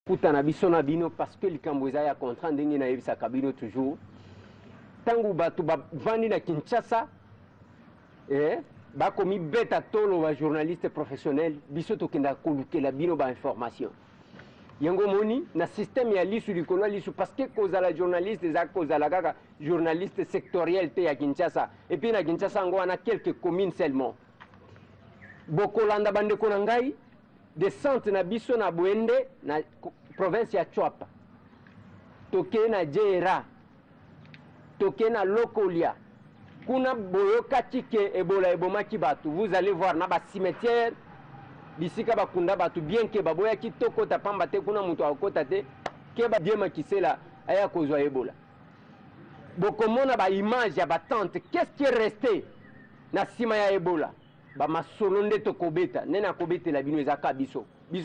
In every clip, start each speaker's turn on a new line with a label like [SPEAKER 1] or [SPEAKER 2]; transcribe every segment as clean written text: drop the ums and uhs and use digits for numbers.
[SPEAKER 1] Putana biso na bino parce que likambo eza ya contrat ndenge na yebisaka bino toujours tangu batu bavandi na Kinshasa bakomi beta tolo ba journaliste professionnel biso tokenda kolukela bino ba information yango moni na système ya lisu likolo lisu parce que kozala journaliste eza kozala kaka journaliste sectoriel te ya Kinshasa et puis na Kinshasa ngo wana quelques communes seulement bokolanda bande ko na ngai descente na biso na Bwende na province ya Chwapa toke na Jera toke na Lokolia kuna boyoka tike ebola ebomaki batu vous allez voir na ba cimetière bisika bakunda batu bien ke baboya kitoko tapamba te kuna mutu akota te ke ba diema kisela aya kozwa ebola bokomona ba image ya ba tente qu'est-ce qui est resté na sima ya ebola ba masolonde to kobeta nena kobetela bino ezaka biso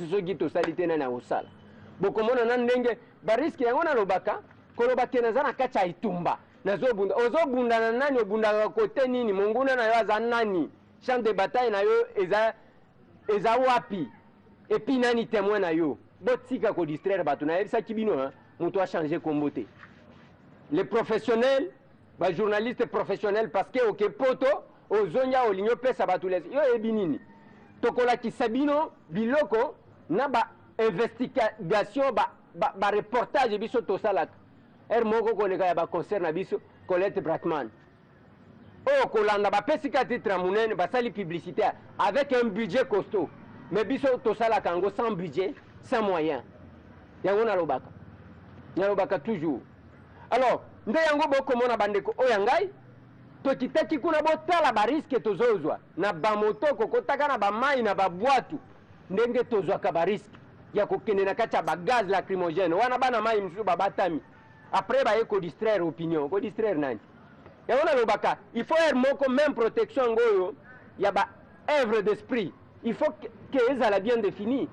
[SPEAKER 1] soki to salite na osala bokomona na ndenge ba riske yango na lobaka kolobake na zana kacha itumba nazobunda ozobunda na nani obunda kote nini monguna na yo aza nani champ de bataille na yo eza wapi et puis nani témoin na yo botika ko distraire batu na yebisa kibino muto a changer kombote les professionnels ba journalistes professionnels parce que OK poto ozonya olinyo pesa batulezi yo ebinini tokola kisabino biloko na ba investigation ba reportage biso to salaka moko koleka ya ba concert na biso Colette Brackman kolanda ba pesika titre munene basali publicité avec un budget costaud mais biso to salaka ngo sans budget sans moyens yango na lobaka toujours alors nde yango boko mona bandeko oyangai tokitaki kuna botala ba risque tozozwa na ba moto kokotaka na ba mai na ba bwatu ndenge tozwa ka ba risque ya kokende na kacha ba gaz lacrymogène wana bana mai msu babatami après ba eko distraire opinion ko distraire nani ya wana lobaka il faut moko même protection ngoyo ya ba œuvre d'esprit il faut que ezala bien défini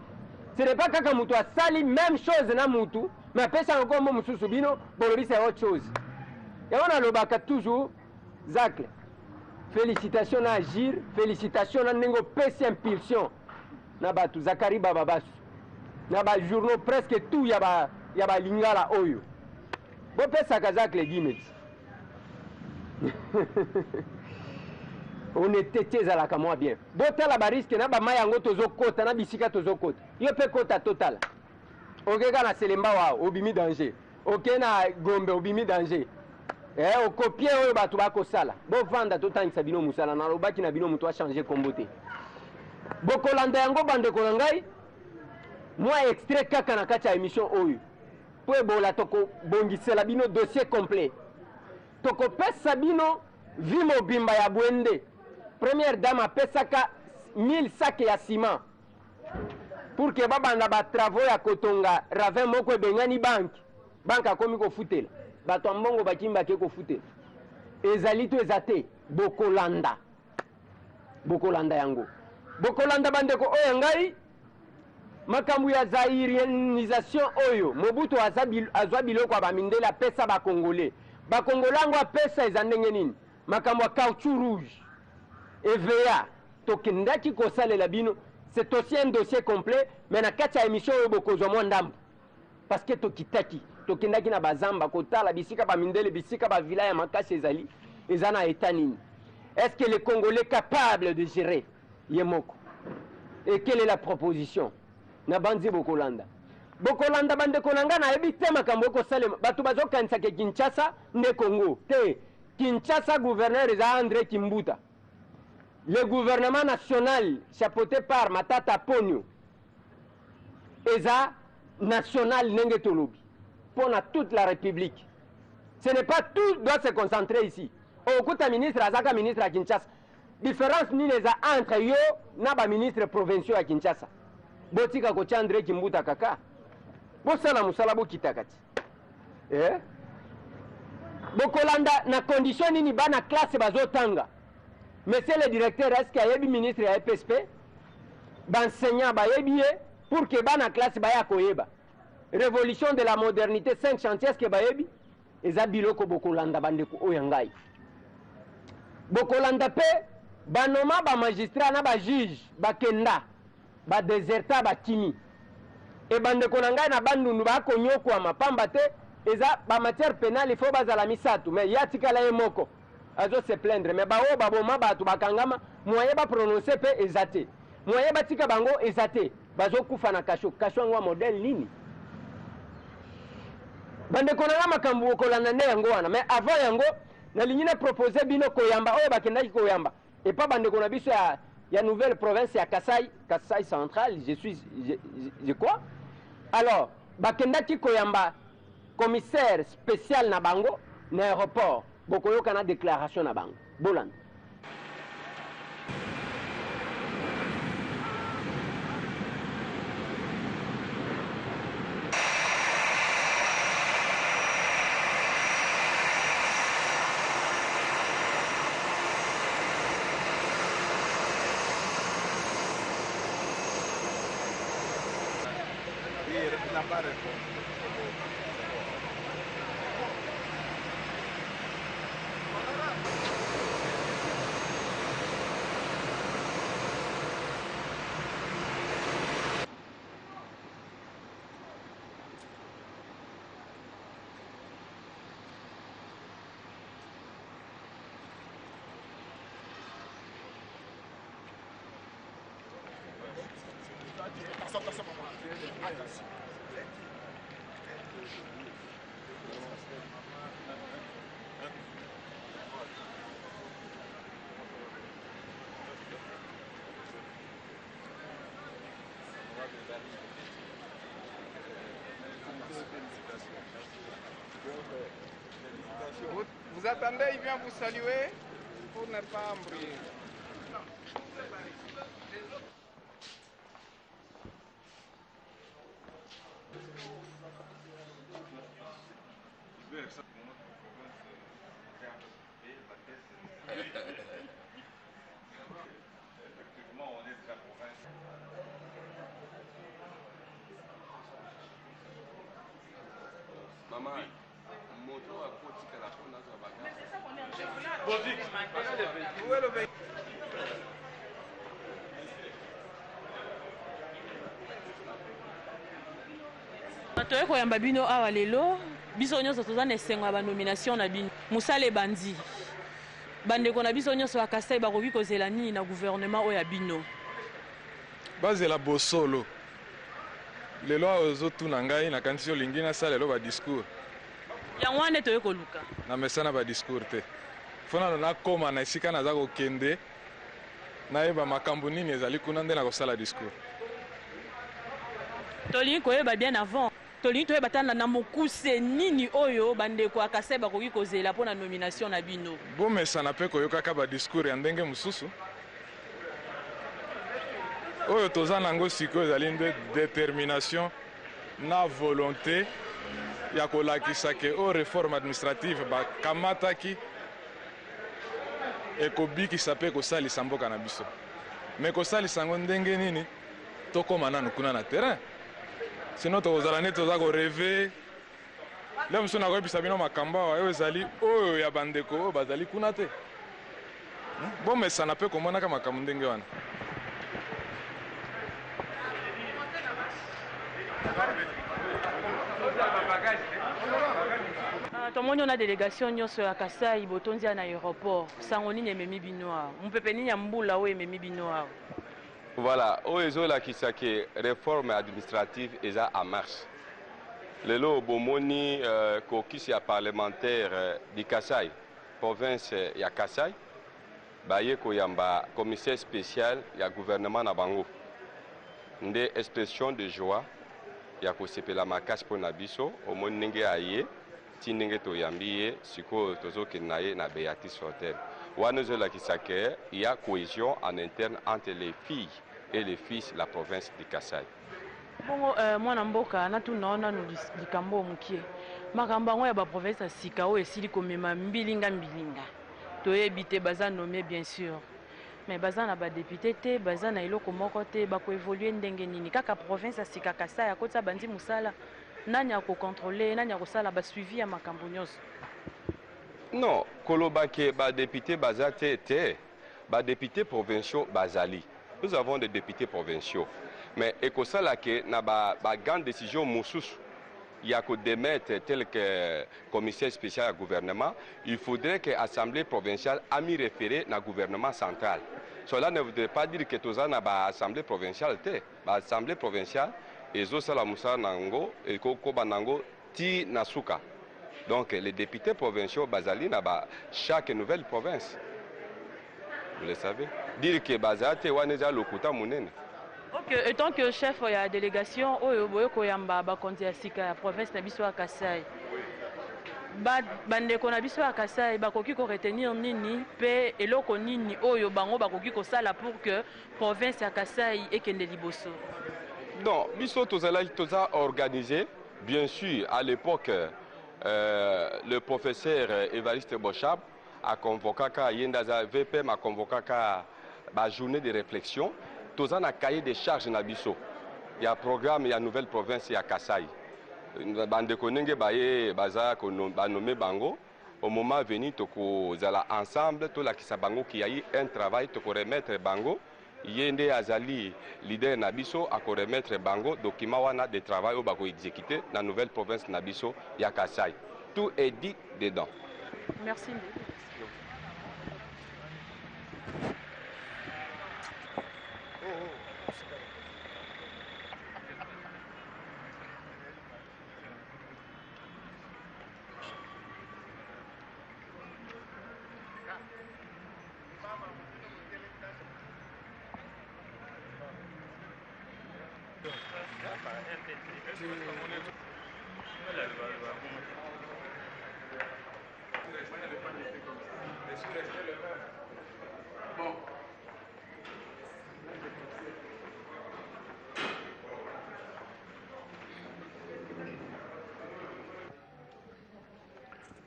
[SPEAKER 1] ce n'est pas kaka mutu asali même chose na mutu mais pesa encore mo mususu bino bolobi c'est autre chose ya wana lobaka toujours Zacle, félicitations à Agir, félicitations à Nengo Pessi Impulsion. Nabatu Zakari Bababas. Naba journaux presque tout yaba lingala oyo. Bo pesa Zacle Gimels. On était tes à la camoa bien. Bota la barisque naba mayango tozo kota na bisika tozo kota. Yo pe kota total. Oke kana selemba wa obimi danger. Oke na gombe obimi danger. O copier oyo batu bako sala bo vanda to tangisa bino musala na lobaki na bino mutu a changer kombote bokolanda yango bande ko ngai moi extrait kaka na kati ya émission oyo po ebola toko bongisela bino dossier complet toko pesa bino vi mobimba ya Bwende première dame a pesaka 1000 sacs ya ciment pour que babanda ba travaux ya kotonga ravin moko ebengani banque akomi ko futela bato mbongo bakimba ke ko fute ezali to ezate bokolanda yango bokolanda bandeko oyo ngai makambu ya zairianisation oyo Mobutu azwa biloko abamindela pesa bakongolais bakongolango pesa ezandenge nini makambu ya caoutchouc rouge EVA tokendaki kosalela bino c'est aussi un dossier complet mais na kati ya émission oyo bokozwa mwa ndambo parce que tokitaki tokendaki na bazamba kotala bisika ba mindele bisika ba village makasi ezali ezana etanini est-ce que les Congolais capables de gérer yemoko et quelle est la proposition na banzi bokolanda bande konanga na ebite makambo ko salema batu bazokanisa ke Kinshasa ne Congo te Kinshasa gouverneur eza André Kimbuta le gouvernement national chapeauté par Matata Ponyo eza national nenge tolobi pour toute la République. Ce n'est pas tout doit se concentrer ici. Okuta ministre azaka ministre à Kinshasa. Différence ni les entre yo na ba ministre provinciaux à Kinshasa. Botika ko André Kimbuta kaka. Bosala musala bokitakati. Bokolanda na condition nini bana classe bazotanga. Monsieur le directeur est-ce qu'il y a ministre ya PSP? Enseignant ba yebiye pour que bana classe ba ya koyeba. Révolution de la modernité 5 chantiers que bayebi eza biloko bokolanda bandeko oyangai bokolanda pe banoma ba magistrat na ba juge bakenda ba déserta ba kimi et bandeko na ngai na bandundu bakonyokwama pamba te eza bamatière pénale il faut bazala misato mais ya tikala ye moko azo se plaindre mais baoyo baboma bato bakangama moye baprononce mpe eza te moye batika bango eza te bazokufa na kasho yango modèle nini bandeko na nga makambo okolanda nde yango wana mais avant yango nalingi na propose bino koyamba oyo bakendaki koyamba epa bandeko na biso ya nouvelle province ya Kasai central je crois alors bakendaki koyamba commissaire spécial na bango na aéroport bokoyoka na déclaration na bango bolanda
[SPEAKER 2] Vous attendez, il vient vous saluer pour ne pas embrouiller.
[SPEAKER 3] Maman, moto à côté de la fond dans sa bagage.
[SPEAKER 2] Où est le véhicule?
[SPEAKER 4] Toye koyamba bino awa lelo biso nyonso toza na esengo ya banomination na bino musala ebandi bandeko na biso nyonso ya Kasai bakoki kozela nini na gouvernement oyo ya bino
[SPEAKER 5] bazela bosolo lelo ozotuna ngai nakanisi olingi nasala lelo badiscours
[SPEAKER 4] yango wana toye koluka
[SPEAKER 5] na mesana badiscours te fona nakoma na esika naza kokende nayeba makambo nini ezali kuna nde nakosala discours
[SPEAKER 4] tolingi koyeba bien avant tolingi toyeba tana na mokuse nini oyo bandeko ya Kasai bakoki kozela mpo na nomination na bino
[SPEAKER 5] bomesana mpe koyokaka badiscours ya ndenge mosusu oyo toza nango sikoyo ezali nde détermination na volonté ya kolakisa ke oyo réforme administrative bakamataki ekobikisa mpe kosalisa mboka na biso me kosalisa yango ndenge nini tokóma nanu kuna na terrain sino tokozala neti toza koreve le mosusu nakoyebisa bino makambo awa oyo ezali oyo ya bandeko oyo bazali kuna te bomesana mpe komonaka makambo ndenge wana
[SPEAKER 4] tomoni ona délégation nyonso ya Kasai botonzi na aéroport sango nini ememi bino awa mopepe nini ya mbula oyo ememi bino awa
[SPEAKER 3] Voilà, oyo ezolakisa ke réforme administrative eza en marche. Lelo bomoni kokisi ya parlementaire di Kasai, province ya Kasai, baye koyamba commissaire spécial ya gouvernement na bango. Nde expression de joie ya kosepela makasi mpo na biso, omoni ndenge aye, ti ndenge toyambi ye, sikoyo tozokende na ye na Béatrice Fontaine. Wana ezolakisa ke ya cohésion en interne entre les filles et les fils de la province de Kasai.
[SPEAKER 4] Bongo mwana mboka natuna ona no likambo mukie makambo yango ya ba province ya sika oyo esili komema mbilinga toyebi te baza nommé bien sûr mais baza na ba député te baza na eloko moko te bako évoluer ndenge nini kaka province ya sika Kasai akotsa bandi musala nani ako contrôler nani ako sala ba suivi ya makambo nyonso
[SPEAKER 3] Non, kolobake ba député baza te ba député provinciaux bazali. Nous avons des députés provinciaux. mais ekosala ke na ba grande décision mosusu il y a que démettre tel que commissaire spécial au gouvernement, il faudrait que l'Assemblée provinciale a mis référé dans le gouvernement central. Cela ne voudrait pas dire que tout ça n'a pas l'Assemblée provinciale. L'Assemblée provinciale, et Zosa la Moussa Nango, et Koba Nango, Ti Nasuka. Donc les députés provinciaux, Bazali, n'a pas chaque nouvelle province. Vous le savez. Dire que Bazate, Waneza, Lokuta, Mounene.
[SPEAKER 4] Ok, et tant que chef de la délégation, Oyo Koyamba, Bakonzi Asika, province Nabiso à Kassai. Bande Konabiso à Kassai, Bakoki ko retenir Nini, Pe, et Loko Nini, Oyo Bango, Bakoki ko sala pour que province à Kassai et Kende Liboso.
[SPEAKER 3] Non, Biso Toza organisé, bien sûr, à l'époque, le professeur Évariste Bochab a convoqué, Yendaza VPM a convoqué la journée de réflexion. Tous un cahier de charges na biso. Il y a un programme, il y a une nouvelle province, il y a Kassai. Bande konenge baye baza ko nommé bango. Au moment venu, toko zala ensemble, tout la kisa bango qui a eu un travail, toko remettre bango. Yende azali leader na biso a ko remettre bango document wana de travail au bako exécuté dans la nouvelle province na biso, il y a Kassai. Tout est dit dedans.
[SPEAKER 4] Merci.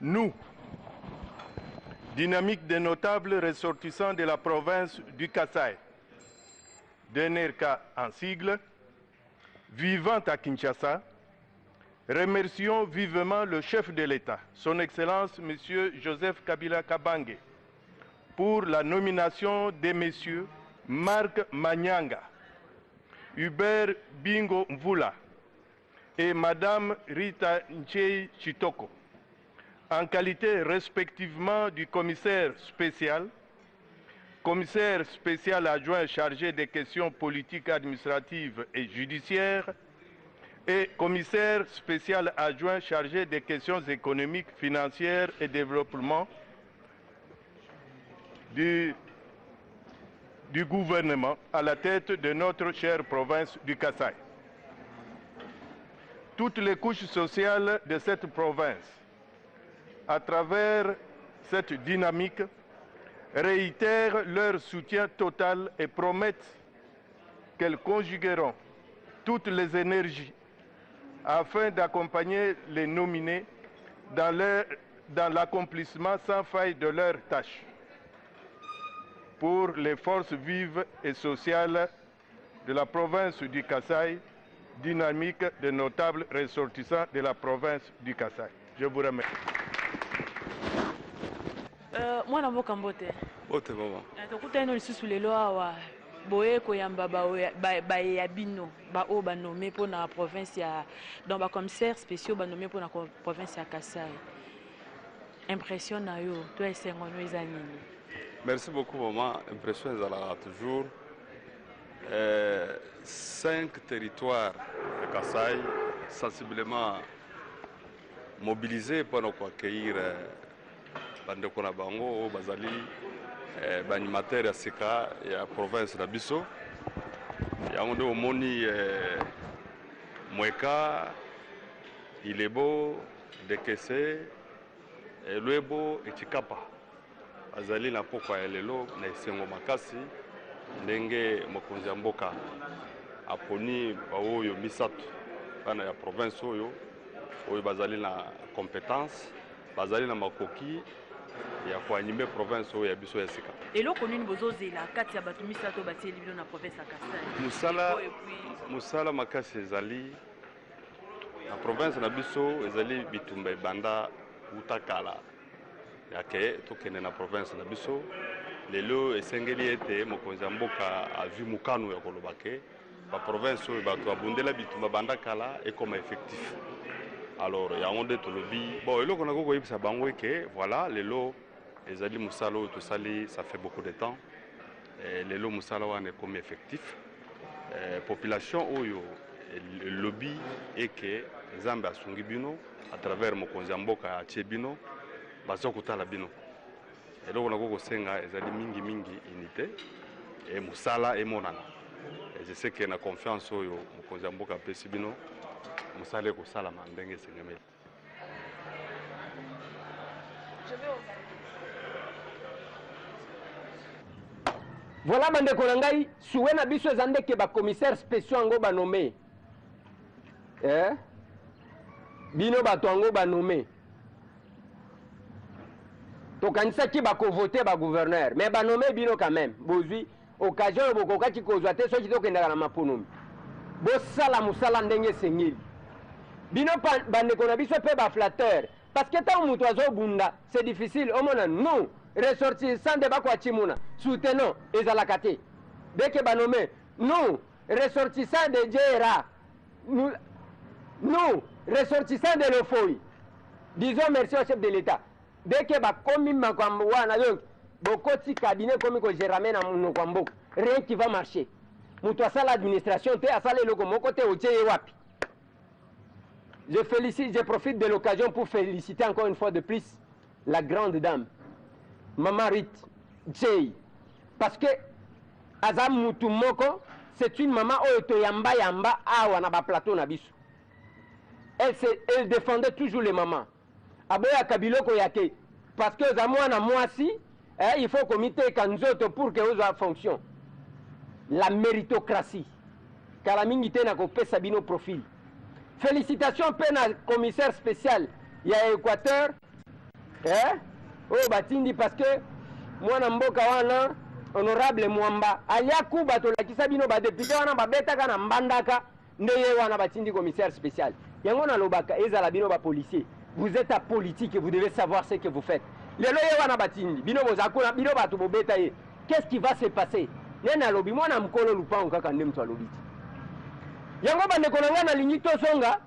[SPEAKER 6] Nous, dynamique des notables ressortissants de la province du Kassai, DNRK en sigle, vivant à Kinshasa, remercions vivement le chef de l'État, son Excellence M. Joseph Kabila Kabange, pour la nomination des messieurs Marc Manyanga, Hubert Bingo Mvula et Madame Rita Nchei Chitoko, en qualité respectivement du commissaire spécial adjoint chargé des questions politiques, administratives et judiciaires, et commissaire spécial adjoint chargé des questions économiques, financières et développement du gouvernement à la tête de notre chère province du Kassai. Toutes les couches sociales de cette province, à travers cette dynamique, réitèrent leur soutien total et promettent qu'elles conjugueront toutes les énergies afin d'accompagner les nominés dans l'accomplissement sans faille de leurs tâches pour les forces vives et sociales de la province du Kassai, dynamique de notables ressortissants de la province du Kassai. Je vous remercie.
[SPEAKER 4] Moi, je suis Mbote.
[SPEAKER 3] Mbote, maman.
[SPEAKER 4] Je suis lelo awa boye koyamba ba yabino ba o ba nommé pour la province ya dans ba commissaire spéciaux ba nommé pour la province ya Kassai. Impression na yo to esengono ezanini.
[SPEAKER 3] Merci beaucoup maman, impression ezala toujours 5 territoires de Kassai sensiblement mobilisés pour nous accueillir bandeko na bango bazali banimateur ya sika ya province na biso yango nde omoni Mweka, Ilebo, Dekese, Lwebo et Chikapa bazali na pokwa ya lelo na esengo makasi ndenge mokonzi ya mboka aponi baoyo misato bana ya province oyo bazali na compétence bazali na makoki ya koanime province oyo ya biso ya sika.
[SPEAKER 4] Eloko nini bozozela kati ya bato misato batieli bino na province ya Kasai?
[SPEAKER 3] Musala makasi ezali na province na biso ezali bitumba ebanda utakala yake tokende na province na biso lelo esengeli ete mokonzi ya mboka avi mukano ya kolobake
[SPEAKER 7] la province où bato abundela bitumba banda kala et comme effectif. Alors il y a un de lobby. Bon, eloko na ko yebisa bango que voilà, les lots ezali musalo to sali ça fait beaucoup de temps. Les lots musala wana comme effectif. Population oyo le lobby et que Nzambe asungi bino à travers mokonzi mboka ya Tchebino bazo kutala bino. Eloko na ko senga ezali mingi unité et musala et monana. Et je sais que na confiance oyo mokonzi mboka pesi bino musale ko sala mandenge sengemeli.
[SPEAKER 1] Voilà bande konangai souena biso zande ke ba commissaire spécial ngo ba nommé. Bino bato ngo ba nommé. To kanisa ki ba ko voter ba gouverneur mais ba nommé bino quand même. Bozui occasion boko kati ko zoate so kito kenda na maponomi. Bo sala musala ndenge sengili. Bino bande kona biso pe ba flatteur parce que tant muto azo bunda c'est difficile au mona non. Ressortissant de Bakwa Chimuna, soutenons Ezalakate. Dès que Banome, nous, ressortissant de Djera, nous, ressortissant de l'Ofoy, disons merci au chef de l'État. Dès que Bakomi Makwamboana, donc, Bokoti cabinet comme que je ramène à mon Kwambo, rien qui va marcher. Moutouassa l'administration, t'es à saler le côté au Wapi. Je profite de l'occasion pour féliciter encore une fois de plus la grande dame. Maman Rit Jay. Parce que Azam Moutoumoko, c'est une maman qui yamba awa na ba plateau na biso. Elle défendait toujours les mamans. Aboya Kabiloko yake. Parce que Zamouana Moisi, il faut comité kanzoto pour que ça fonctionne. La méritocratie. Kalamingite na kopé Sabino profil. Félicitations pena commissaire spécial. Il y a Équateur. Oh batindi parce que moi mboka wana honorable Mwamba ayaku bato la kisabino ba député wana ba betaka na mbandaka ndeye wana batindi commissaire spécial yango na lobaka ezala bino ba policier vous êtes à politique et vous devez savoir ce que vous faites lelo ye wana batindi bino bozakuna bino bato bobeta ye qu'est-ce qui va se passer nena lobi mwana mkolo lupango kaka ndem to lobiti yango bande konanga na linyito songa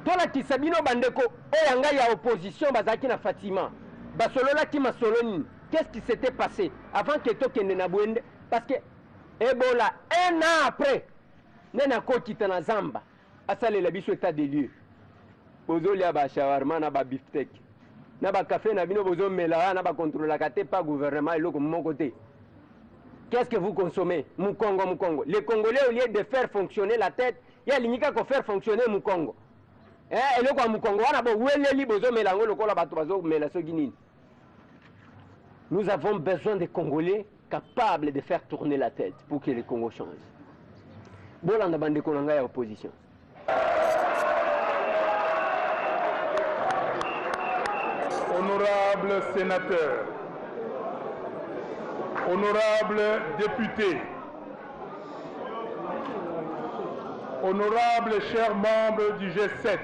[SPEAKER 1] Tola Kisabino Bandeko, Oyanga ya opposition, Bazaki na Fatima, Basolola Kimasoloni, qu'est-ce qui s'était passé avant que Tokende Nabouende? Parce que Ebola, un an après, Nena Kotita na Zamba, Asale la biso état des lieux. Bozo lia ba shawarma na ba beefsteak. Na ba café na bino bozo mela na ba contrôle la kate pas gouvernement et l'autre mon côté. Qu'est-ce que vous consommez? Moukongo. Les Congolais, au lieu de faire fonctionner la tête, il y a l'unique à faire fonctionner Moukongo. Nous avons besoin de Congolais capables de faire tourner la tête pour que les Congos changent. Bolanda bande konanga ya opposition.
[SPEAKER 6] Honorables sénateurs, honorables députés, honorables chers membres du G7,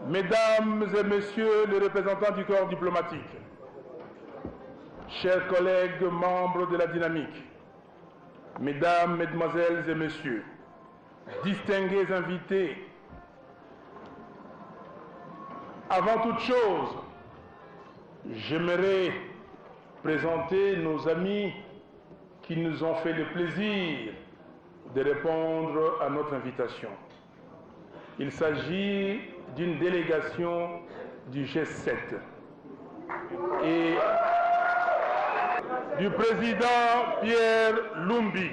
[SPEAKER 6] mesdames et messieurs les représentants du corps diplomatique, chers collègues membres de la dynamique, mesdames, mesdemoiselles et messieurs, distingués invités, avant toute chose, j'aimerais présenter nos amis qui nous ont fait le plaisir de répondre à notre invitation. Il s'agit d'une délégation du G7 et du président Pierre Lumbi.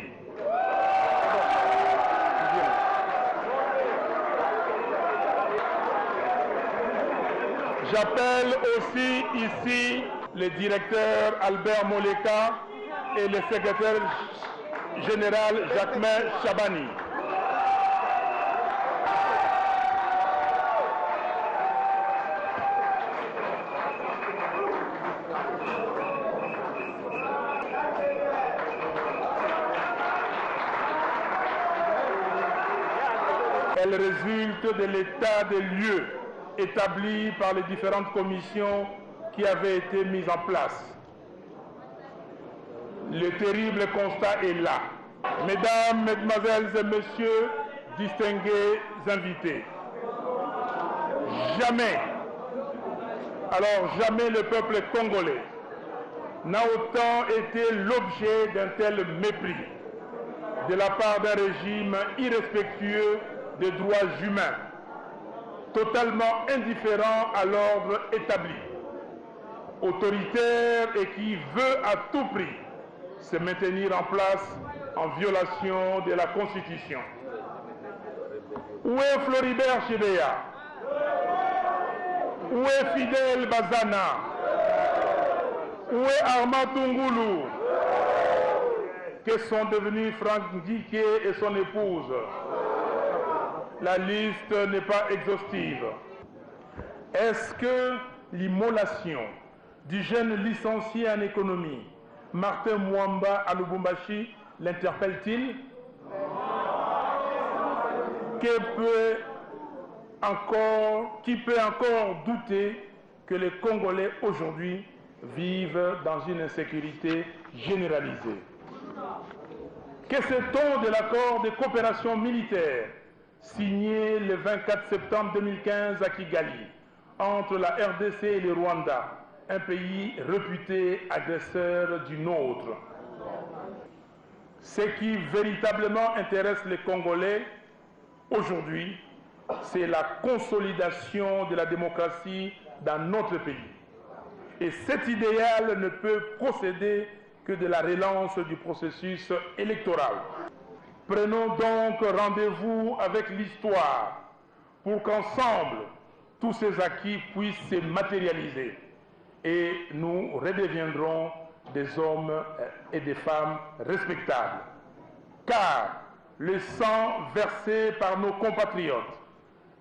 [SPEAKER 6] J'appelle aussi ici le directeur Albert Moleka et le secrétaire général Jacquemin Chabani. Elle résulte de l'état des lieux établi par les différentes commissions qui avaient été mises en place.
[SPEAKER 8] Le terrible constat est là. Mesdames, Mesdemoiselles et Messieurs, distingués invités, jamais, alors jamais le peuple congolais n'a autant été l'objet d'un tel mépris de la part d'un régime irrespectueux des droits humains, totalement indifférent à l'ordre établi, autoritaire et qui veut à tout prix se maintenir en place en violation de la Constitution. Où est Floribert Chebeya? Où est Fidel Bazana? Où est Armand Tungoulou? Que sont devenus Franck Diké et son épouse? La liste n'est pas exhaustive. Est-ce que l'immolation du jeune licencié en économie, Martin Mwamba à Lubumbashi, l'interpelle-t-il? Qui peut encore douter que les Congolais aujourd'hui vivent dans une insécurité généralisée? Que sait-on de l'accord de coopération militaire signé le 24 septembre 2015 à Kigali entre la RDC et le Rwanda, un pays réputé agresseur du nôtre? Ce qui véritablement intéresse les Congolais aujourd'hui, c'est la consolidation de la démocratie dans notre pays. Et cet idéal ne peut procéder que de la relance du processus électoral. Prenons donc rendez-vous avec l'histoire pour qu'ensemble, tous ces acquis puissent se matérialiser et nous redeviendrons des hommes et des femmes respectables. Car le sang versé par nos compatriotes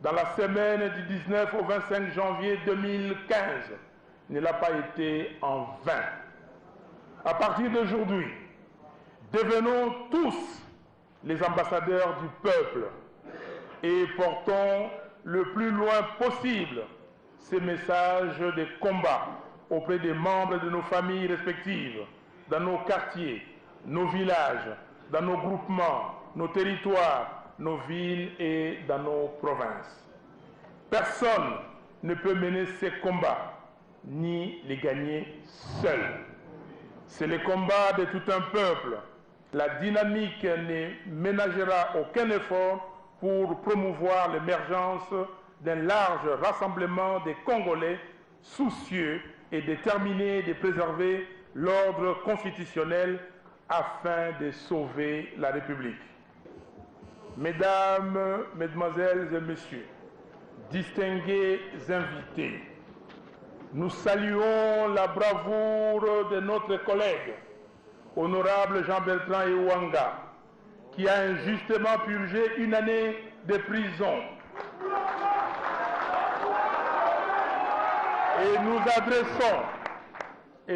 [SPEAKER 8] dans la semaine du 19 au 25 janvier 2015 ne l'a pas été en vain. À partir d'aujourd'hui, devenons tous les ambassadeurs du peuple et portons le plus loin possible ces messages de combat auprès des membres de nos familles respectives, dans nos quartiers, nos villages, dans nos groupements, nos territoires, nos villes et dans nos provinces. Personne ne peut mener ces combats ni les gagner seul. C'est le combat de tout un peuple. La dynamique ne ménagera aucun effort pour promouvoir l'émergence d'un large rassemblement des Congolais soucieux et déterminés de préserver l'ordre constitutionnel afin de sauver la République. Mesdames, Mesdemoiselles et Messieurs, distingués invités, nous saluons la bravoure de notre collègue, honorable Jean-Bertrand Ewanga, qui a injustement purgé une année de prison. Et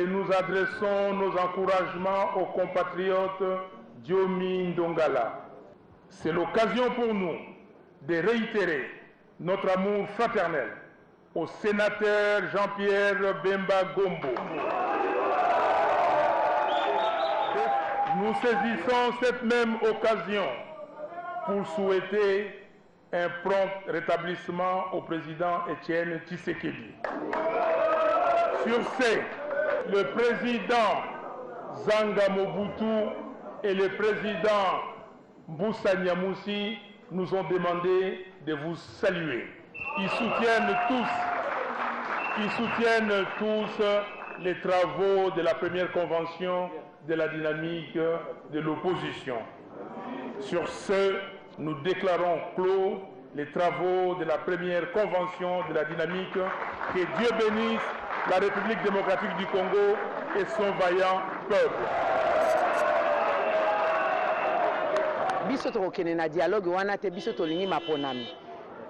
[SPEAKER 8] nous adressons nos encouragements aux compatriotes Diomi Ndongala. C'est l'occasion pour nous de réitérer notre amour fraternel au sénateur Jean-Pierre Bemba Gombo. Nous saisissons cette même occasion pour souhaiter un prompt rétablissement au président Étienne Tshisekedi. Sur ce, le président Zanga Mobutu et le président Mbusa Nyamusi nous ont demandé de vous saluer. Ils soutiennent tous les travaux de la première convention de la dynamique de l'opposition. Sur ce, nous déclarons clos les travaux de la première convention de la dynamique. Que Dieu bénisse la République démocratique du Congo et son vaillant peuple.
[SPEAKER 9] Biso tokokene na dialogue wana te biso tolingi maponami.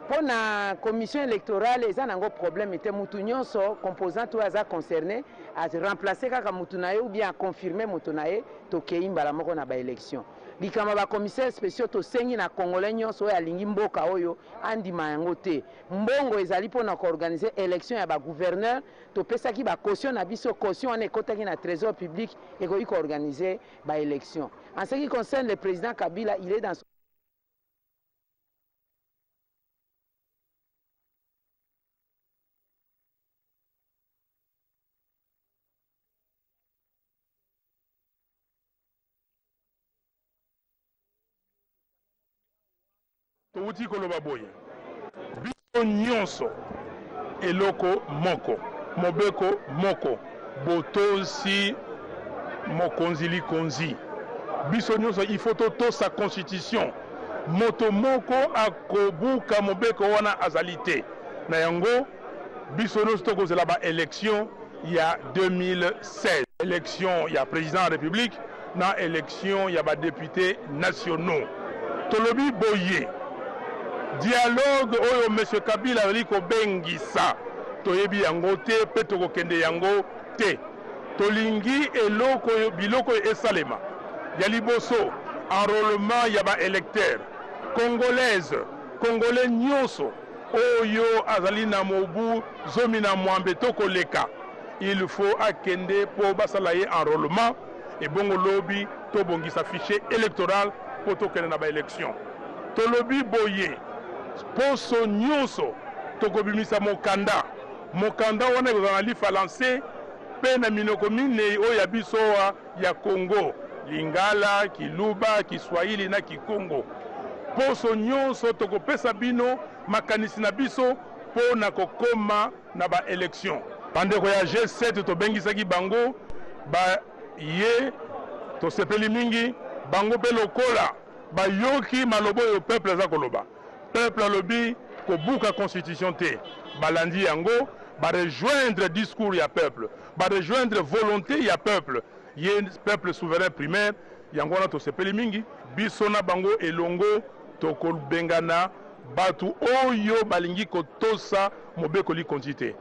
[SPEAKER 9] Pona commission électorale eza nango problème te mutu nyonso composant to aza concerné à remplacer kaka mutu na ye ou bien à confirmer mutu na ye tokei mbala moko na ba élection. likambo bakomissaire spéciaux tosengi na congolais nyonso oyo alingi mboka oyo andima yango te. Mbongo ezali mpona koorganize élection ya bagouverneur, topesaki bacaution na biso, caution wana ekotaki na trésor public ekoki koorganize baélection. En ce qui concerne le président Kabila, il est dans son...
[SPEAKER 8] Touti koloba boye biso nyonso eloko moko mobeko moko botosi mokonzi likonzi biso nyonso il faut to sa constitution moto moko akobuka mobeko wana azalite na yango biso nyonso tokozela ba élection ya 2016 élection ya président de la République na élection ya ba députés nationaux tolobi boye dialogue oyo M. Kabila ali kobengisa toyebi yango te pe tokokende yango te tolingi eloko biloko esalema ya liboso enrôlement ya ba électeur congolais nyonso oyo azali na mobu zomi na mwambe tokoleka il faut akende po basala ye enrôlement et bongo lobi tobongisa fichier électoral po tokende na ba élection tolobi boye poso nyonso tokobimisa mokanda wana ekozala lifa lancé mpe na minoko minei oyo ya biso ya Congo Lingala, Kiluba, Kiswahili na Kikongo poso nyonso tokopesa bino makanisi na biso mpo na kokoma na baélection bandeko ya G7 tobengisaki bango baye tosepeli mingi bango mpe lokola bayoki maloba oyo peuple aza koloba peuple alobi kobuka constitution te balandi yango rejoindre discours ya peuple rejoindre volonté ya peuple ye peuple souverain primaire yango wana tosepeli mingi biso na bango elongo tokobengana batu oyo balingi kotosa mobeko likonzi te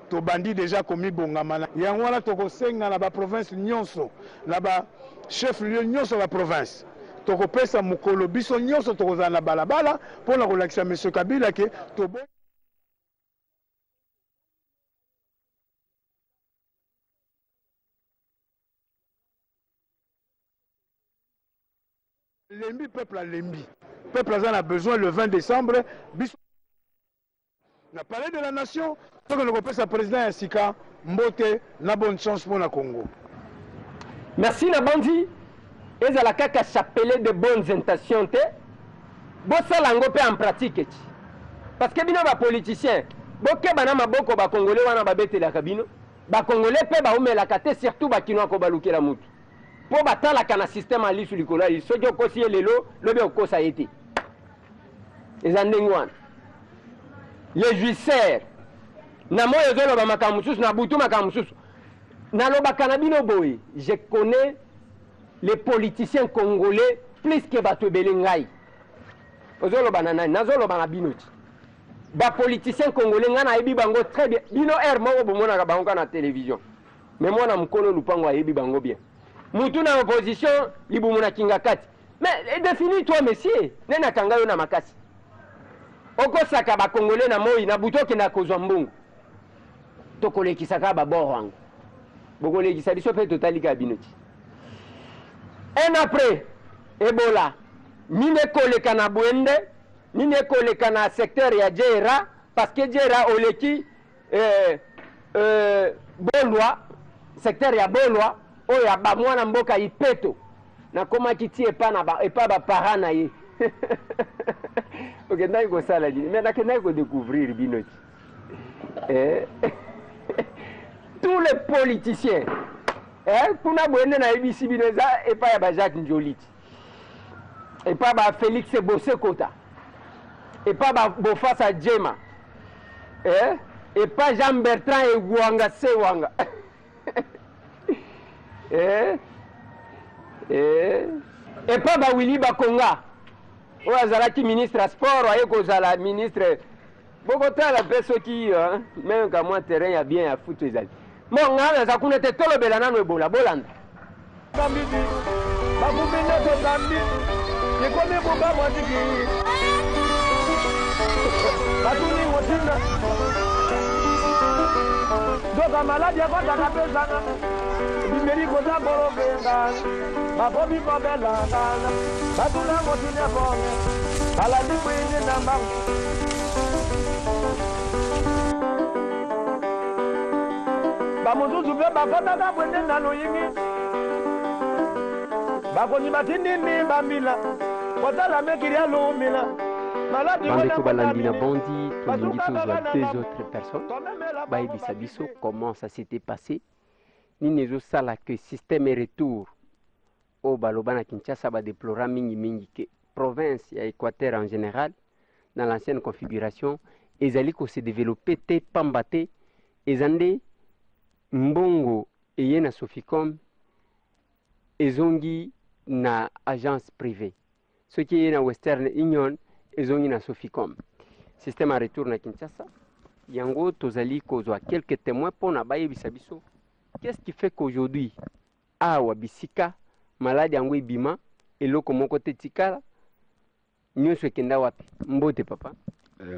[SPEAKER 10] tobandi déjà komibongamana yango wana tokosenga na baprovince nyonso na bachef lieu nyonso ya baprovince tokopesa mokolo biso nyonso tokozala na balabala mpona kolakisa M. Kabila ke tobo lembi peuple alembi peuple aza na besoin le 20 décembre biso na palais de la nation tokopesa président ya sika mbote na bonne chance mpona Congo.
[SPEAKER 1] Merci na bandi ezala kaka chapelet de bonnes intentions te bosala yango mpe en pratique ti parce que bino bapoliticien bokeba na maboko bakongole wana babetelaka bino bakongole mpe baumelaka te surtout bakino ako balukela mutu mpo batalaka na systeme ya lisu likolo ya lisu soki okosi ye lelo lobi okosa ye te eza ndenge wana le juicer na moi ezoloba makambo mosusu na butu makambo mosusu nalobaka na bino boye je connais les politiciens congolais plus que bato ebele ngai ozoloba na nani nazoloba na bino ti bapoliticien congolais ngai nayebi bango très bien bino aire moko bomonaka bango ka na télévision mais mwana mokolo lupango ayebi bango bien mutu na opposition libumu na kinga kati mais définis toi monsieur nene akanga yo na makasi okosaka bakongolais na moi na butu okenda kozwa mbongo tokolekisaka babor wango bokolekisa biso mpe totalika bino ti un après Ebola nini ekoleka na Bwende nini ekoleka na secteur ya Djera parce que Djera oleki Bolwa secteur ya Bolwa oyo ya bamwana mboka Ipeto nakomaki ti epa bapara na ye okendaki kosala nini me nakendaki kodécouvrir bino ti tous les politiciens puna Bwende nayebisi bino eza epa ya Jacques Njoli ti epa Félix Bosekota epa Bofasa Djema epa Jean Bertrand Egwanga Sewanga epa Willy Bakonga oyo azalaki ministre ya sport aye kozala ministre bokotala mpe soki même ka mwa terrain ya bien ya foot ezali mo nga naza kuna te tolobela nano Ebola bolanda
[SPEAKER 11] bakubine tozambi yekomi buba mwatiki batuni ngotina doka maladi akotaka pesana bimeli koza bolobenga bakomi kobelangana batuna ngotine bonge baladi kwini na mbangu bamosusu mpe bakotaka bwende nano yingi bakoni batindimi bambila kotala mekili alumila
[SPEAKER 1] Bandeko Balandina Bandi, Tolingi Tozwa, deux autres personnes. Baïbisa Biso, comment ça s'était passé? Ninezo Sala que système et retour au Balobana Kinshasa va déplorer mingi que province et Équateur en général, dans l'ancienne configuration, ils allaient se développer, te pambate, ils allaient Mbongo et Yena Soficom, ils ont na agence privée. Ce qui est na Western Union, ils ont na Soficom. Système à retour na Kinshasa. Yango tozali kozwa quelques témoins pour na baye bisabiso. Qu'est-ce qui fait qu'aujourd'hui, awa bisika, malade yango ibima, eloko moko te tikala, nyonso ekenda wapi? Mbote papa.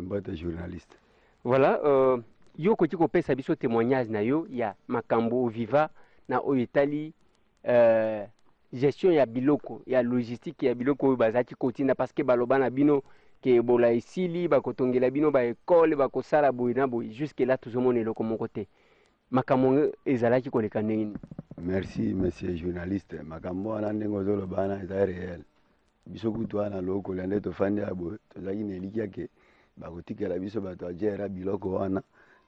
[SPEAKER 12] Mbote journaliste.
[SPEAKER 1] Voilà, yo koti kopesa biso témoignage na yo ya makambo viva na oyetali gestion ya biloko, ya logistique ya biloko bazaki kotina parce que balobana bino ke bola esili bakotongela bino ba école bakosala boy na boy jusque là tozomona eloko moko te. Makambo ezalaki koleka ndenge.
[SPEAKER 12] Merci monsieur journaliste. Makambo wana ndenge ozolobana eza réel. Biso kutu wana loko lende tofandi abo tozaki nelikia ke bakotikela biso bato ajera biloko wana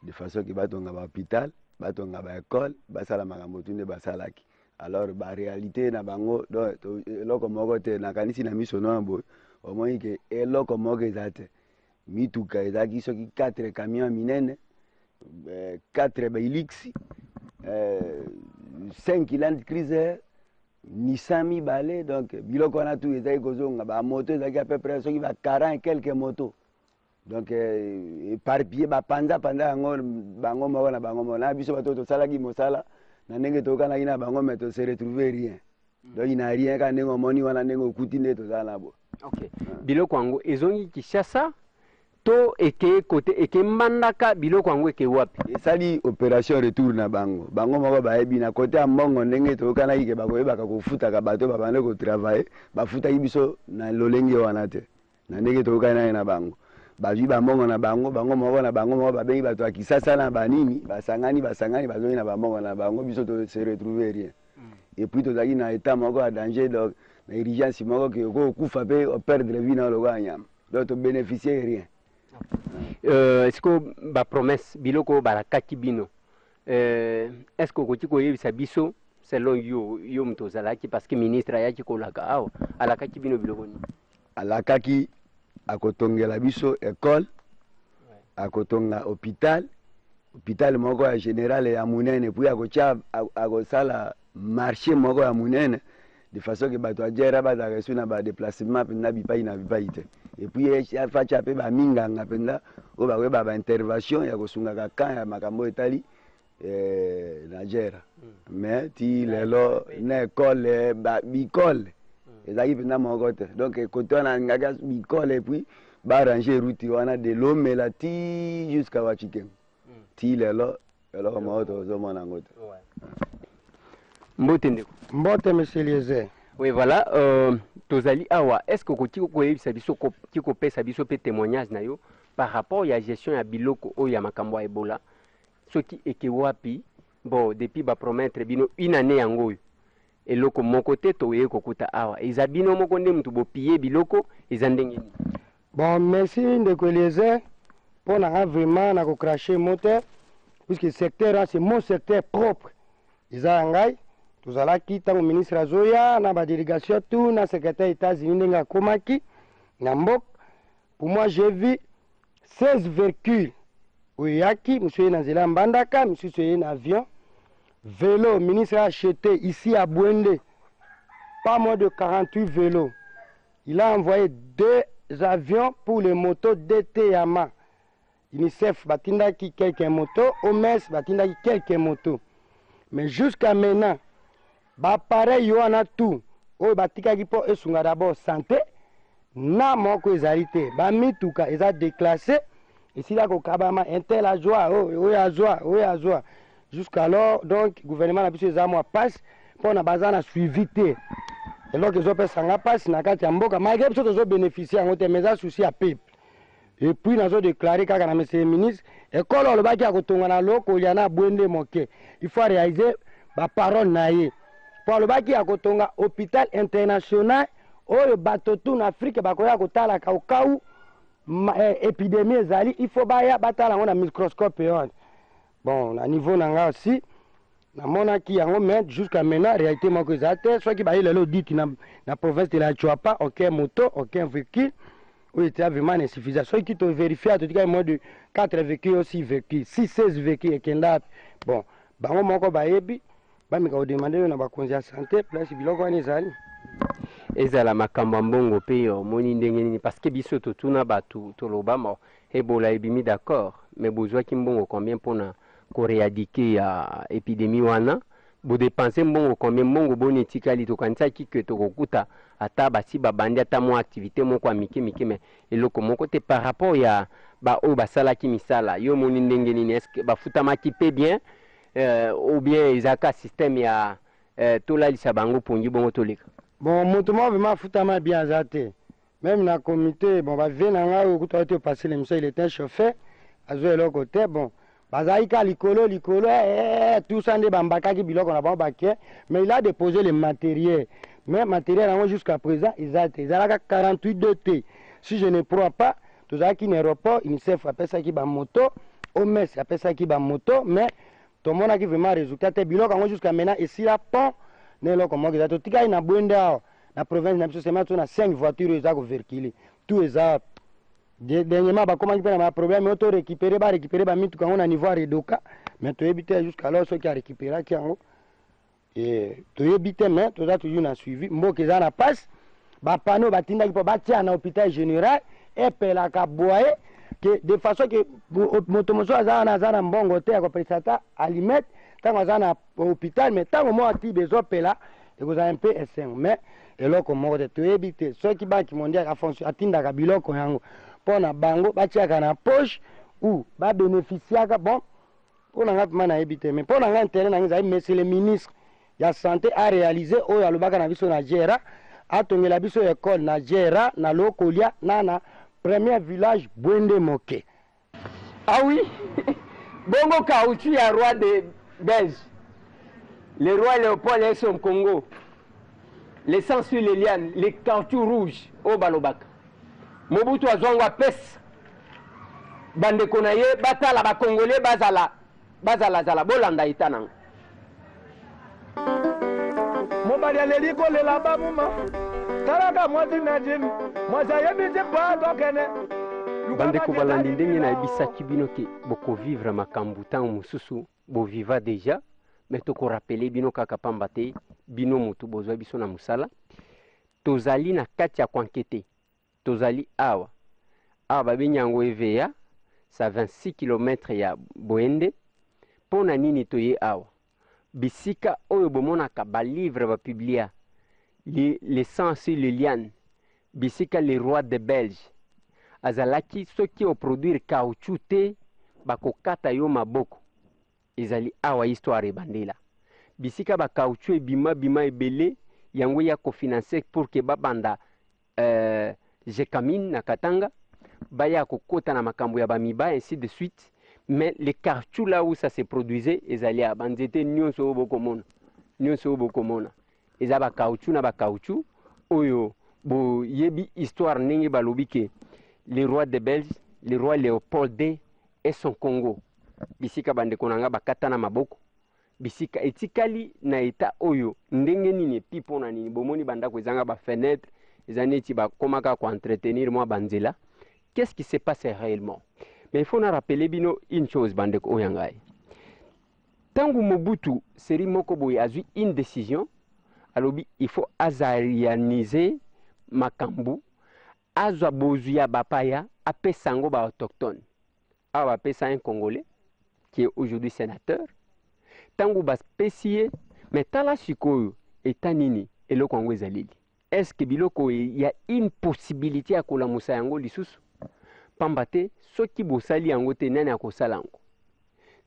[SPEAKER 12] de façon que batonga ba hôpital, batonga ba école, basala makambo tunde basalaki. Alors ba réalité na bango donc eloko moko te nakanisi na miso no boy. Au moins que eloko moko ezate. Mituka ezaki soki 4 camions minene, 4 Hilux, 5 Land Cruiser, Nissan Mibale, donc biloko wana tout ezaki kozonga ba moto ezaki à peu près soki ba 40 et quelques motos. Donc éparpillé ba panza yango bango moko na bango moko na biso bato to salaki mosala na ndenge tokana ina bango mais to se retrouver rien. Donc il n'a rien quand ndenge moni wana ndenge okuti nde to zala bo.
[SPEAKER 1] OK. Biloko yango ezongi Kinshasa to eke côté eke Mbandaka biloko yango eke wapi?
[SPEAKER 12] Esali opération retour na bango. Bango moko baebi na côté ya mbongo ndenge tokana ike bakoyebaka kofuta ka bato babande ko travailler bafuta biso na lolenge wana te. Na ndenge tokana na bango. Bazwi bambongo na bango moko na bango moko babengi bato ya Kisasa na banini basangani bazongi na bambongo na bango biso to se retrouver rien. Et puis tozaki na état moko à danger donc na urgence moko que ko kufa pe o perdre vie na loga nyam. Donc to bénéficier rien.
[SPEAKER 1] Est-ce que ba promesse biloko barakaki bino est-ce que koti ko yebisa biso selon yo mtozalaki parce que ministre ayaki kolaka awa alakaki bino biloko ni
[SPEAKER 12] alakaki akotongela biso école akotonga hôpital moko ya général ya munene puis akocha akosala marché moko ya munene de façon que bato ajera bazaka esu na ba déplacement penda bipai na bipai te et puis afacha pe ba minganga penda o bakoyeba ba intervention ya kosungaka kan ya makambo etali na jera mais ti lelo na école bicole ezaki penda moko te donc côté wana ngaka bicole et puis ba arranger route wana de l'Omela ti jusqu'à Wachikem ti lelo eloko moko tozomona ngo te.
[SPEAKER 1] Mbote ndeko.
[SPEAKER 13] Mbote monsieur Eliezer.
[SPEAKER 1] Oui voilà, tozali awa, est-ce que koti ko yebisa biso ko kiko pesa biso pe témoignage na yo par rapport ya gestion ya biloko o ya makambo ya Ebola soki eke wapi bon depuis ba promettre bino une année yango eloko moko te to ye kokuta awa eza bino moko nde mutu bopiye biloko eza ndenge ni.
[SPEAKER 13] Bon merci ndeko Eliezer pour na vraiment na ko cracher moteur puisque secteur c'est mon secteur propre. Eza ngai tozalaki tango ministre azoya na ba délégation tout na secrétaire États-Unis ndenga komaki na mbok. Pour moi j'ai vu 16 véhicules oyaki monsieur na nzela Mbandaka monsieur soye na avion vélo ministre a acheté ici à Bwende pas moins de 48 vélos. Il a envoyé 2 avions pour les motos DT Yama. UNICEF batindaki quelques motos, OMS batindaki quelques motos. Mais jusqu'à maintenant, bah pareil, il y en a tout. oyo batikaki mpo esunga d'abord santé na moko ezali te bamituka eza déclassé esila kokabama intel azwa oyo azwa jusqu'alors donc gouvernement na biso eza mwa passe mpona baza na suivi te eloko ezopesanga mpasi na kati ya mboka malgré biso tozobénéficie yango te mais eza souci ya peuple et puis nazodéclare kaka na monsieur le ministre ekolo olobaki akotonga na lokolia na bwende moke il faut réaliser baparole na ye mpo alobaki akotonga hôpital international oyo bato tu na afrique bakoya kotala kaukau épidémie ezali il faut baya batala yango na microscope wana bon na niveau na nga aussi namonaki yango mais jusqu'à maintenant réalité moko eza te soki baye lelo diti na province de la Chuapa aucun moto aucun véhicule oyo était vraiment insuffisant soki tovérifie totikali moins de 4 véhicules aussi véhicules 16 véhicules ekenda bon bango moko bayebi bamika kodemande oyo na bakonzi ya santé place biloko wana ezali
[SPEAKER 1] ezala makambo mbongo pe omoni ndenge nini parce que biso totuna bato toloba mo ebola ebimi d'accord mais bozwaki mbongo combien mpona koréadike ya épidémie wana bodepense mbongo combien mbongo boni etikali tokanisaki ke tokokuta ata basi babandi ata mwa activité moko ya mike mais eloko moko te par rapport ya baoyo basalaki misala yo moni ndenge nini estce bafutamaki pe bien ou bien ezaka système ya tolalisa bango pongi bongo toleka
[SPEAKER 13] bon moto moko vraiment afutama bien aza te même na comité bon bavie na ngai okuta te opasser l'émission il était un chauffeur azwa eloko te bon bazali ka likolo tout ça nde bambakaki biloko na bango bake mais il a déposé le matériel mais matériel yango jusqu'à présent eza te ezalaka 48 de te si je ne crois pas tozalaki na aéroport unicef apesaki bamoto omes apesaki bamoto mais tomonaki vraiment résultat te biloko yango jusqu'à maintenant esila pont na eloko moko eza totikali na bwende awa na province na biso sema to na 5 voitures eza koverkile tout eza dernièrement bakomaki mpe na baproblème oyo barécupere bamituka yango na niveau ya redoka mais toyebi te jusqu'alors soki arécupéraki yango toyebi te mais toza toujours na suivi mboka eza na passe bapano batindaki mpo batia na hôpital général epelaka boye que de façon que moto mosusu aza na mbongo te akopesa ata alimete ntango aza na hôpital mais ntango moko ati bezopela ekozala mpe esengo mais eloko moko te toyebi te soki banki mondiale atindaka biloko yango mpo na bango batiaka na poche ou babénéficiaka bon mpo na nga mpema nayebi te mais mpo na nga intérêt na nga ezali monsieur le ministre ya santé aréalise oyo alobaka na biso na gera atongela biso ekole na gera na lokolia na premier village bwende moke
[SPEAKER 1] ah oui bongo caoutchouc ya roi de Belge le roi Léopold est son Congo les sangs sur les lianes les caoutchoucs rouges au balobaka Mobutu azwango apesa bandeko na ye batala bakongole bazala bolanda eta nango
[SPEAKER 11] mobali aleli kolela bamuma talaka mwasi na jimi mwasi ayebisi mpo atokene
[SPEAKER 1] bandeko balandi ndenge nayebisaki bino ke bokovivre makambo ntango mosusu boviva deja me tokorapele bino kaka pamba te bino motu bozwa biso na mosala tozali na kati ya kwankete tozali awa babengi yango EVA sa 26 km ya Bwende mpona nini toye awa bisika oyo bomonaka balivre bapiblia les sangs sur les lianes bisika les rois de Belge azalaki soki oproduire caoutchouc te bakokata yo maboko ezali awa histoire ebandela bisika bacaoutchouc ebima ebele yango ya kofinanse pour ke babanda Jekamine na Katanga baya kokota na makambo ya bamiba ainsi de suite mais les caoutchoucs là où ça se produisait ezali a banzete nyonso bokomona eza ba caoutchouc na ba caoutchouc oyo bo yebi histoire ndenge balobi ke les rois de Belge le roi Léopold II et son Congo bisika bandeko nanga bakata na maboko bisika etikali na eta oyo ndenge nini pipo na nini bomoni bandako ezanga ba fenêtre ezaneti bakomaka ko entretenir moi banzela qu'est-ce qui se passe réellement mais il faut nous rappeler bino une chose bandeko oyangai tangu Mobutu seri moko boye azui une décision alobi il faut azarianiser makambu azwa bozuya bapaya apesango ba autochtone awa apesa un Congolais qui est aujourd'hui sénateur tangu baspécié mais tala sikoyo eta nini eloko yango ezaleli. Est-ce que biloko il y a une possibilité ya kolamusa yango lisusu? Pamba te soki bosali yango te nani akosala yango?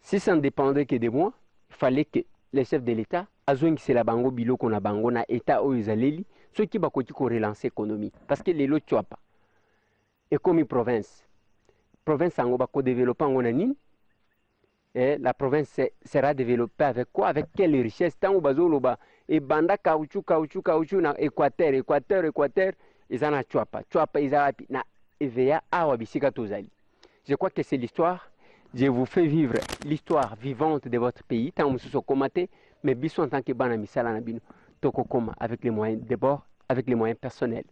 [SPEAKER 1] Si ça ne dépendait que de moi, il fallait que les chefs de l'État azongisela bango biloko na bango na État oyo ezaleli soki bakoki ko relancer économie. Parce que lelo tchoapa ekomi province yango bako développer yango na nini? Et la province sera développée avec quoi? Avec quelle richesse? Tango bazoloba et banda caoutchouc na Équateur ezana tchoapa ezana na EVA awa bisika tozali. Je crois que c'est l'histoire. Je vous fais vivre l'histoire vivante de votre pays. Tant que vous commentez, mais biso en tant que bana misala na bino tokokoma avec les moyens d'abord, avec les moyens personnels.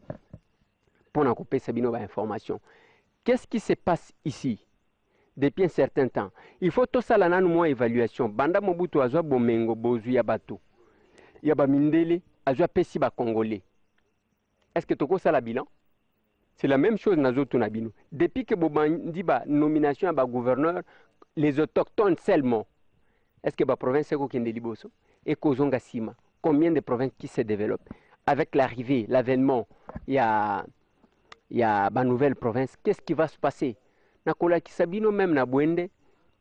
[SPEAKER 1] Pour en couper sabino ba information. Qu'est-ce qui se passe ici depuis un certain temps? Il faut tout ça là nous moins évaluation. Banda Mobutu azwa bomengo bozu ya bato. Ya ba mindele azwa pesi ba congolais. Est-ce que toko ça la bilan? C'est la même chose dans les autres. Depuis que Bobandi ba nomination à gouverneur, les autochtones seulement, est-ce que la province est au Liboso et Kozonga Sima? Combien de provinces qui se développent? Avec l'arrivée, l'avènement, il y a une nouvelle province. Qu'est-ce qui va se passer? Nakola Kisabino même na Bwende,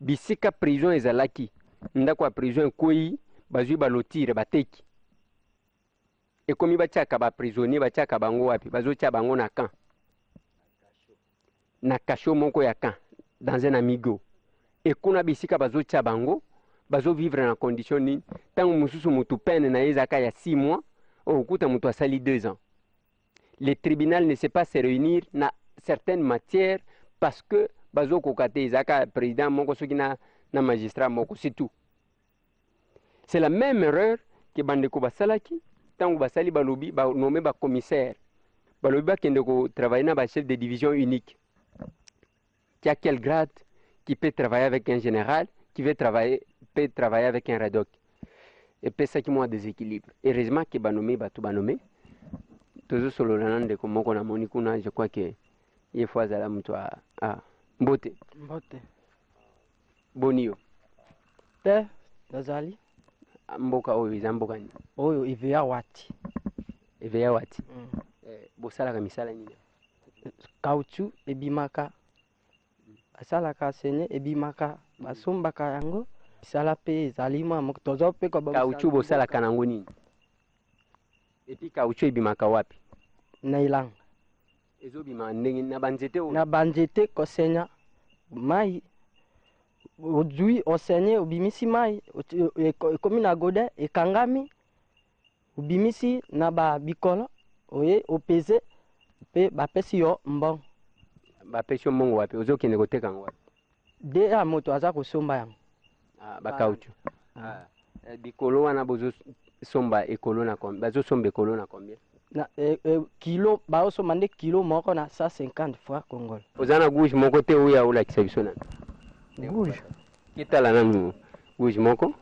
[SPEAKER 1] bisika prison ezalaki. Ndakwa prison koi, bazui balotire bateki. Et comme il va tchaka ba prisonnier, ba tchaka bango wapi, bazo tchaka bango na camp. Na kasho moko ya kan dans un amigo et kuna bisika bazo tia bango bazo vivre en condition ni tango mususu mutu peine na ezaka ya 6 mois au kuta mutu asali 2 ans. Le tribunal ne sait pas se réunir na certaines matières parce que bazo kokate ezaka président moko soki na magistrat moko, c'est tout. C'est la même erreur que bandeko basalaki tango basali balobi ba nommé ba commissaire balobi ba kende ko travailler na ba chef de division unique. Qui a quel grade, qui peut travailler avec un général, qui peut travailler avec un radoc. Et puis ça qui m'a déséquilibre. Heureusement que Banomé, Banomé, toujours sur le land de comment on a monikuna, je crois que il faut aller à Mbote.
[SPEAKER 13] Mbote.
[SPEAKER 1] Bonio.
[SPEAKER 13] Te, Nazali.
[SPEAKER 1] Mboka oyo, Zamboka ni.
[SPEAKER 13] Oyo, Ivea Wati.
[SPEAKER 1] Ivea Wati. Bosala kamisala nini.
[SPEAKER 13] Kauchu, ebimaka. Asalaka senye ebimaka basombaka yango sala pe zalima moktozo pe ko
[SPEAKER 1] kauchu bosala kanango nini et puis kauchu ebimaka wapi
[SPEAKER 13] na ilang
[SPEAKER 1] ezobima ndenge na banzete o
[SPEAKER 13] na banzete ko senya mai ojui osenye obimisi mai ekomi na gode ekangami obimisi na ba bikolo oye opeze pe bapesi yo mbong
[SPEAKER 1] bapesi yo mbongo wapi ozokende koteka yango wapi
[SPEAKER 13] de ya moto aza kosomba yango
[SPEAKER 1] bakauchu bikolo wana bozosomba ekolo na combien bazosomba ekolo na combien
[SPEAKER 13] na kilo baosomba nde kilo moko na 150 francs congolais
[SPEAKER 1] oza na gouge moko te oyo olakisa biso nani
[SPEAKER 13] gouge
[SPEAKER 1] kitala nanu gouge moko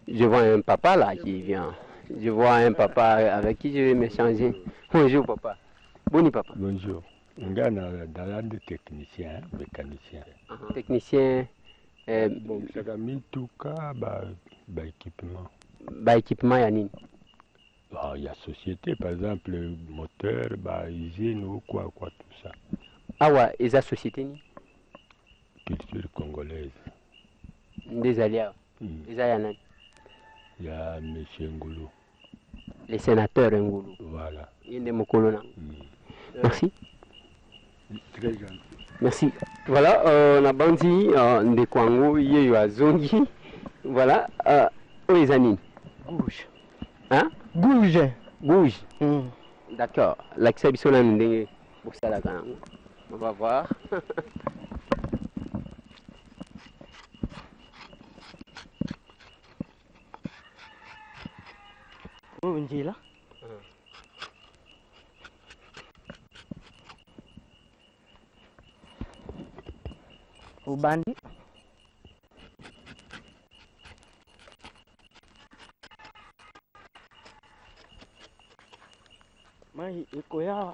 [SPEAKER 1] je vois un papa là qui vient je vois un papa avec qui je vais m'échanger. Bonjour papa. Boni papa.
[SPEAKER 14] Bonjour. Nga na dalande technicien, mécanicien.
[SPEAKER 1] Technicien.
[SPEAKER 14] Bon, ça a mis tout cas, équipement.
[SPEAKER 1] Équipement ya nini?
[SPEAKER 14] Il y a société, par exemple, moteur, usine ou quoi, tout ça.
[SPEAKER 1] Ah ouais, et la société ni?
[SPEAKER 14] Culture congolaise.
[SPEAKER 1] Des alliés. Il y
[SPEAKER 14] a M. Ngoulou.
[SPEAKER 1] Le sénateur Ngoulou.
[SPEAKER 14] Voilà.
[SPEAKER 1] Il est mon colonel. Merci.
[SPEAKER 14] Très gentil.
[SPEAKER 1] Merci. Voilà, on a bandi de Kwango, il y a Zongi. Voilà. Où les anines?
[SPEAKER 13] Gouge.
[SPEAKER 1] Hein?
[SPEAKER 13] Gouge.
[SPEAKER 1] Gouge. D'accord. L'exhibition là, on va voir.
[SPEAKER 13] Où est là? Au bandit. Mai iko ya